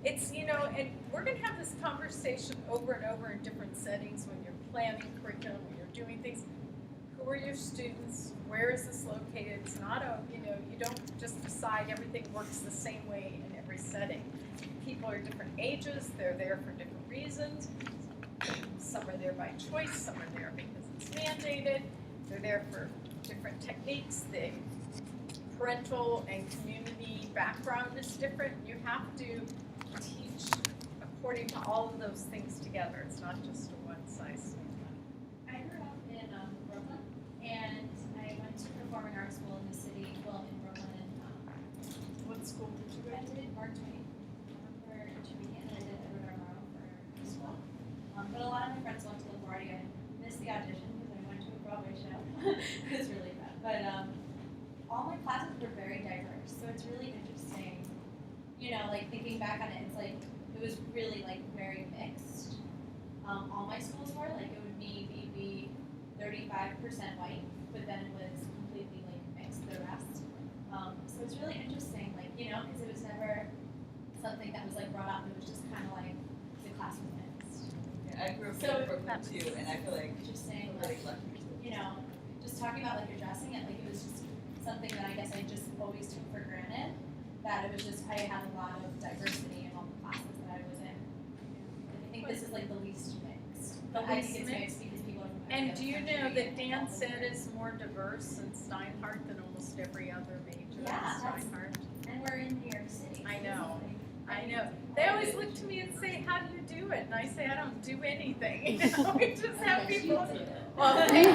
it's, and we're going to have this conversation over and over in different settings when you're planning curriculum, when you're doing things. Who are your students? Where is this located? It's not you don't just decide everything works the same way in every setting. People are different ages, they're there for different reasons. Some are there by choice, some are there because it's mandated. They're there for different techniques. The parental and community background is different. You have to teach according to all of those things together. It's not just a one-size. I grew up in Brooklyn, and I went to performing arts school in the city, well, in Brooklyn. What school did you go I to? did Mark Twain for intermediate, and I did Edward R. Murrow for school. But a lot of my friends went to LaGuardia. I missed the audition because I went to a Broadway show. It was really bad. But all my classes were very diverse, so it's really interesting. Like thinking back on it, it's like it was really like very mixed. All my schools were like it would be maybe 35% white, but then it was completely like mixed the rest. So it's really interesting, like because it was never something that was like brought up. It was just kind of like the class was mixed. Yeah, I grew up in Brooklyn too, and I feel like Interesting, I'm really lucky too. Just talking about like addressing it, like it was just something that I guess I just always took for granted. That it was just I had a lot of diversity in all the classes that I was in. I think this is like the least mixed. But I think it's mixed because people are from And every do you other know country that Dan said is more diverse in Steinhardt than almost every other major Yeah, in that's- Steinhardt? And we're in New York City. I know. I know. They always look to me and say, "How do you do it?" And I say, "I don't do anything." We just have people. Well, thank you.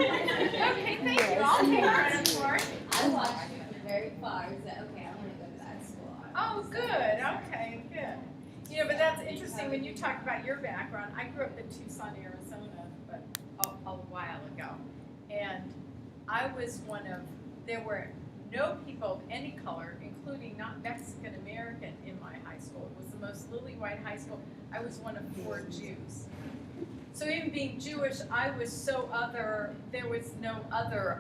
Okay, thank you. I'll take credit for it. I watched you from very far. So okay, I'm gonna go to that school. Oh, good. Okay, good. But that's interesting when you talk about your background. I grew up in Tucson, Arizona, but a while ago, and I was there were no people of any color, including not Mexican American, in my high school. It was the most lily white high school. I was one of 4 Jews. So even being Jewish, I was so other. There was no other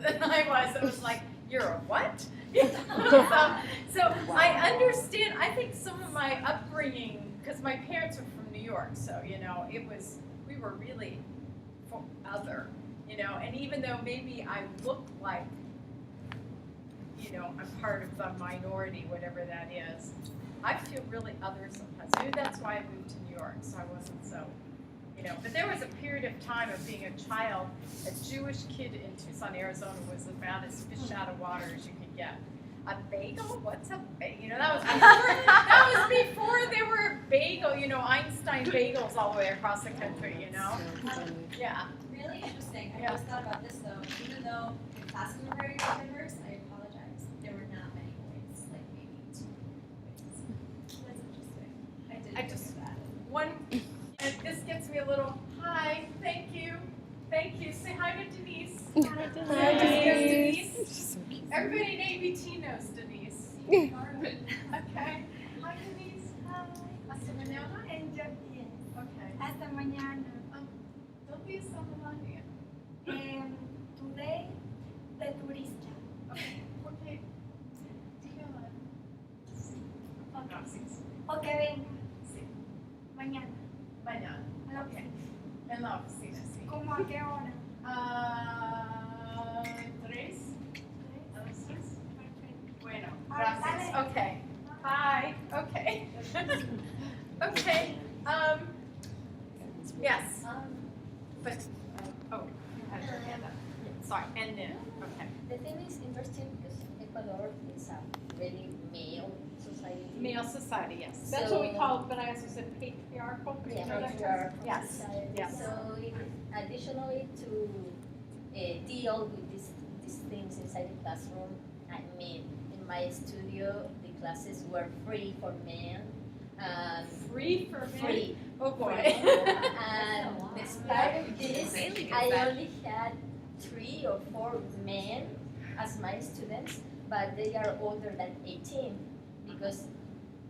than I was. It was like, you're a what? So I understand. I think some of my upbringing, because my parents were from New York, so we were really other, and even though maybe I look like, I'm part of the minority, whatever that is, I feel really other sometimes. Maybe that's why I moved to New York, so I wasn't so, but there was a period of time of being a child, a Jewish kid in Tucson, Arizona was about as fish out of water as you could get. A bagel? What's a bagel? That was before there were bagel, Einstein bagels all the way across the country, Yeah. Really interesting. I Yeah. always thought about this though. Even though the classes were very diverse, I apologize. There were not many boys, like maybe 2 boys. That's interesting. I didn't I think just- of that. And this gets me a little, hi, thank you. Say hi to Denise. Hi, Denise. Everybody in ABT knows Denise. Okay. Hi, Denise. Hi. Hasta mañana. Okay. Hasta mañana. Don't be so melania. Today, the turista. Okay. Dígame. O que venga Sí. mañana Mañana. a la Okay. oficina. En la oficina, sí. ¿Cómo a qué hora? 3. ¿A las 3? Perfecto. Bueno, Ahora, gracias. dale. Okay. Bye. Okay. Okay. Yes. But oh, you had your hand up. Sorry. And then okay. The thing is interesting because Ecuador is a very male society. Male society. Yes. That's what we So- call it. But I also said patriarchal. Yeah, patriarchal. patriarchal Yes. society. Yes. So additionally to deal with these things inside the classroom, I mean, in my studio, the classes were free for men. Free for men. Free. Oh boy. And despite of this, I only had 3 or 4 men as my students, but they are older than 18 because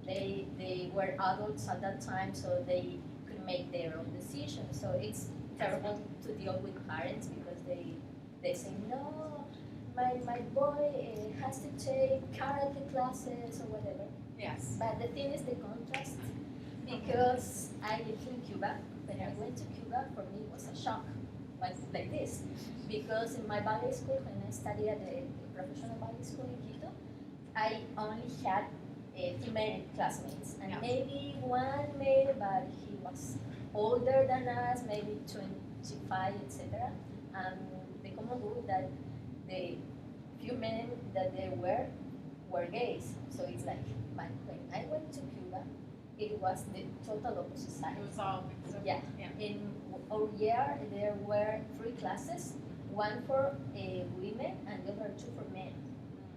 they were adults at that time, so they could make their own decisions. So it's terrible to deal with parents because they say, no, my boy has to take karate classes or whatever. Yes. But the thing is the contrast, because I lived in Cuba. When I went to Cuba, for me it was a shock, like this, because in my ballet school, when I studied at the professional ballet school in Quito, I only had female classmates, and maybe one male, but he was older than us, maybe 25, etc. And the common rule that the few men that they were gays. So it's like, when I went to Cuba, it was the total opposite side. It was all mixed up. Yeah. In our year, there were 3 classes, one for women and the other 2 for men.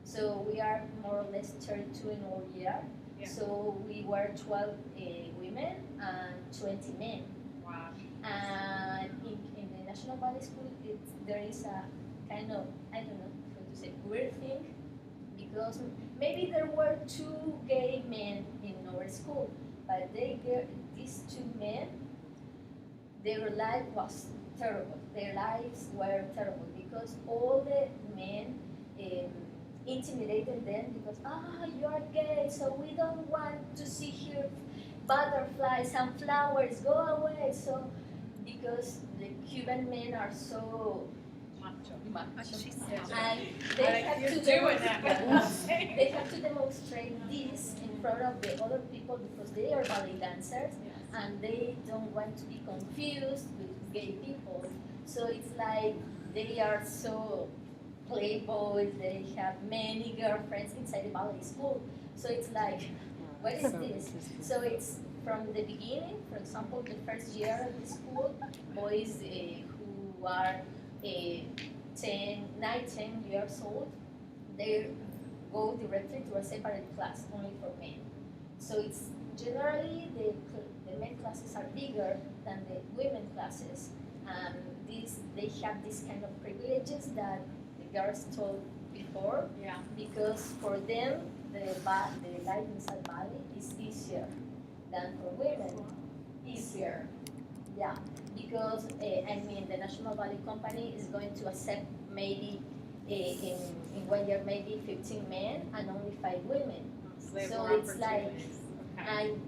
So we are more or less 32 in our year. Yeah. So we were 12 women and 20 men. Wow. And in the National Ballet School, there is a kind of, I don't know how to say, weird thing, because maybe there were 2 gay men in our school, but these 2 men, their life was terrible. Their lives were terrible because all the men intimidated them because, you are gay, so we don't want to see here butterflies and flowers, go away. So, because the Cuban men are so macho, and they have to they have to demonstrate this in front of the other people because they are ballet dancers, and they don't want to be confused with gay people. So it's like they are so playboys, they have many girlfriends inside the ballet school. So it's like, what is this? So it's from the beginning, for example, the first year of the school, boys who are 10 years old, they go directly to a separate class only for men. So it's generally the men classes are bigger than the women classes. And they have these kind of privileges that the girls told before. Yeah. Because for them, the life inside ballet is easier than for women. Easier. Yeah. Because the National Ballet Company is going to accept maybe in 1 year maybe 15 men and only 5 women. So it's like, and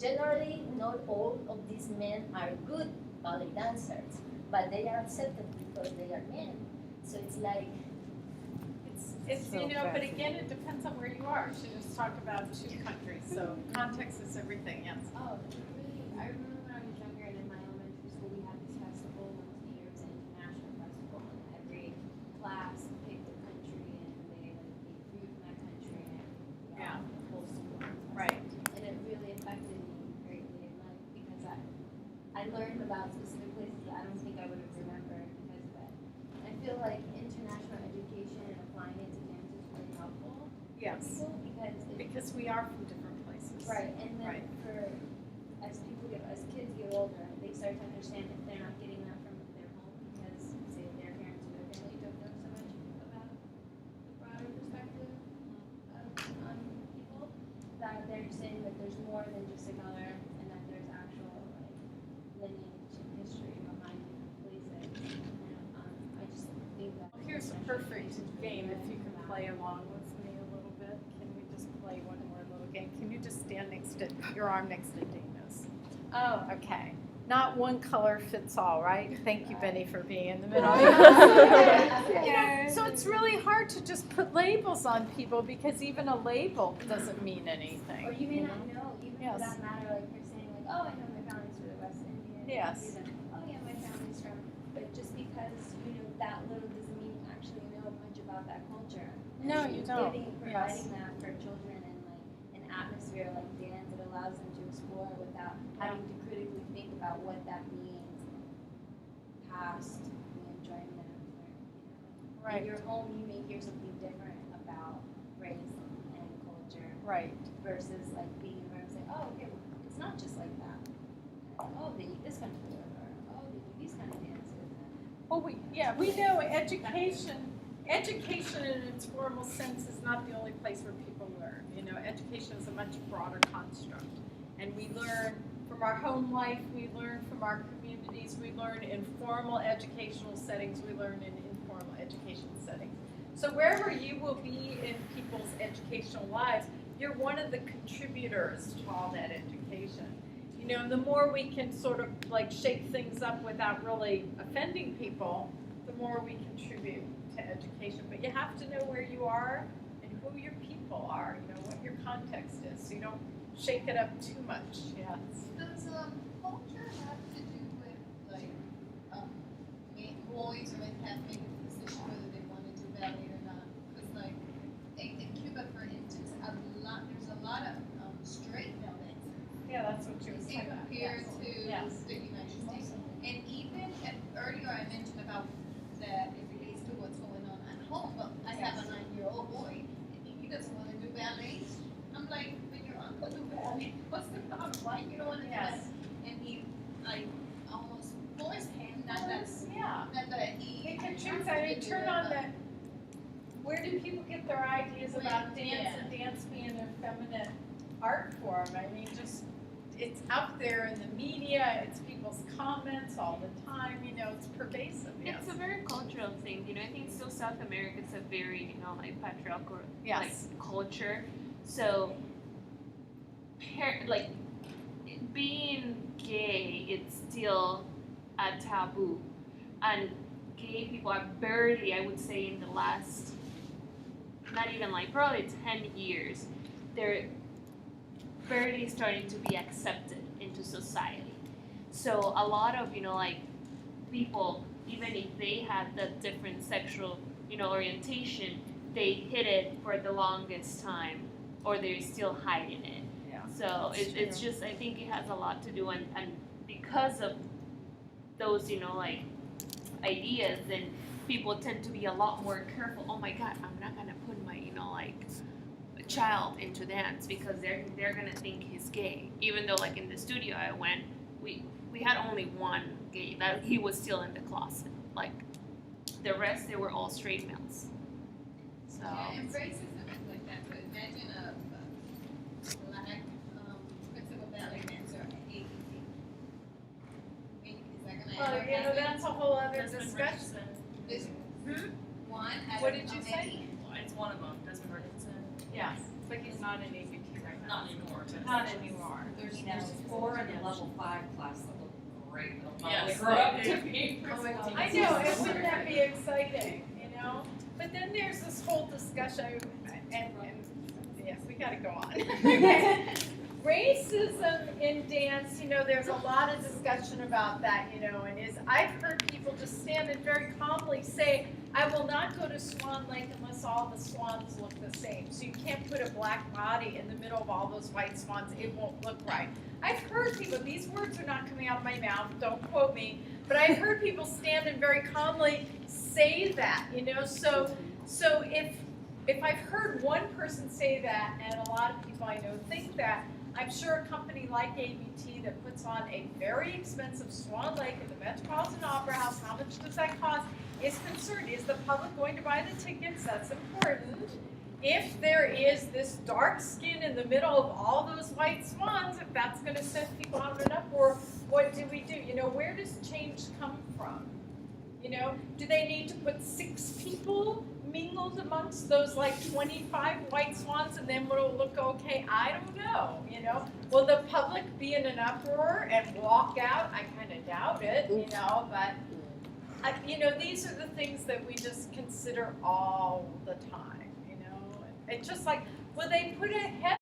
generally not all of these men are good ballet dancers, but they are accepted because they are men. So it's like, it's so but again, it depends on where you are. She just talked about 2 countries, so context is everything. Yes. Oh, really? I remember when I was younger and in my elementary school, we had this festival once a year. It was an international festival, and every class picked a country, and they ate food from that country, and the whole school. Right. And it really affected me greatly in life because I learned about specific places that I don't think I would have remembered because of it. I feel like international education and applying it to dance is really helpful. Yes. Because we are from different places. Right, and then as kids get older, they start to understand if they're not getting that from their home because, say, their parents or their family don't know so much about the broader perspective on people, that they're understanding that there's more than just a color and that there's actual lineage and history behind different places. I just think that. Here's a perfect game if you can play along with me a little bit. Can we just play one more little game? Can you just stand your arm next to Dina's? Oh, okay. Not one color fits all, right? Thank you, Benny, for being in the middle. So it's really hard to just put labels on people because even a label doesn't mean anything. Or you may not know, even Yes. for that matter, like you're saying, like, oh, I know my family's from the West Indies. Yes. Oh, yeah, my family's from. But just because you know that little doesn't mean you actually know much about that culture. And No, you don't. Providing that for children and like an atmosphere like dance that allows them to explore without having to critically think about what that means past the enjoyment of Right. in your home you may hear something different about race and culture. Right. Versus like being in a room and saying, oh, okay, well, it's not just like that. Oh, they eat this kind of food, or oh, they do these kind of dances. Well, we know education in its formal sense is not the only place where people learn. You know, education is a much broader construct. And we learn from our home life, we learn from our communities, we learn in formal educational settings, we learn in informal education settings. So wherever you will be in people's educational lives, you're one of the contributors to all that education. You know, and the more we can sort of like shake things up without really offending people, the more we contribute to education. But you have to know where you are and who your people are, you know, what your context is, so you don't shake it up too much. Yes. Does culture have to do with like boys or men have made a decision whether they want to do ballet or not? Because like in Cuba, for instance, there's a lot of straight male dancers Yeah, that's what you were saying. compared to Yes. the United States. And even earlier I mentioned about that it relates to what's going on at home, but I have a 9-year-old boy and he doesn't want to do ballet. I'm like, when your uncle do ballet, what's the problem? Why you don't want to do Yes. that? And he like almost forced him, not Yeah. that He he contributes, I mean, turn on the, where do people get their ideas about dance and dance being a feminine art form? I mean, just, it's out there in the media, it's people's comments all the time, you know, it's pervasive, yes. It's a very cultural thing, you know. I think still South America is a very, you know, like patriarchal Yes. like culture. So, like being gay, it's still a taboo, and gay people are barely, I would say, in the last, not even like probably 10 years, they're barely starting to be accepted into society. So a lot of, you know, like people, even if they had the different sexual, you know, orientation, they hid it for the longest time, or they're still hiding it. Yeah. So it's just, I think it has a lot to do, and because of those, you know, like ideas, then people tend to be a lot more careful. Oh my God, I'm not gonna put my, you know, like child into dance because they're gonna think he's gay. Even though, like in the studio I went, we had only one gay, that he was still in the closet. Like the rest, they were all straight males. So Yeah, and racism is like that. But imagine a black principal ballet dancer at ABT. Is that gonna Well, ever you know, happen? that's a whole other Desmond discussion. This one. What did you say? It's one of them, Desmond Richardson. Yes, but he's not in ABT right now. Not anymore. Not anymore. There's 4 in the level 5 class that look great. Yes. They grow up to be. I know, and wouldn't that be exciting, you know? But then there's this whole discussion, and yes, we gotta go on. Okay. Racism in dance, you know, there's a lot of discussion about that, you know, and I've heard people just stand and very calmly say, I will not go to Swan Lake unless all the swans look the same. So you can't put a black body in the middle of all those white swans, it won't look right. I've heard people, these words are not coming out of my mouth, don't quote me, but I've heard people stand and very calmly say that, you know, so if I've heard one person say that, and a lot of people I know think that, I'm sure a company like ABT that puts on a very expensive Swan Lake at the Metropolitan Opera House, how much does that cost, is concerned. Is the public going to buy the tickets? That's important. If there is this dark skin in the middle of all those white swans, if that's going to set people out in an uproar, what do we do? You know, where does change come from? You know, do they need to put 6 people mingled amongst those like 25 white swans and then will it look okay? I don't know, you know. Will the public be in an uproar and walk out? I kind of doubt it, you know, but, you know, these are the things that we just consider all the time, you know. It's just like, will they put a head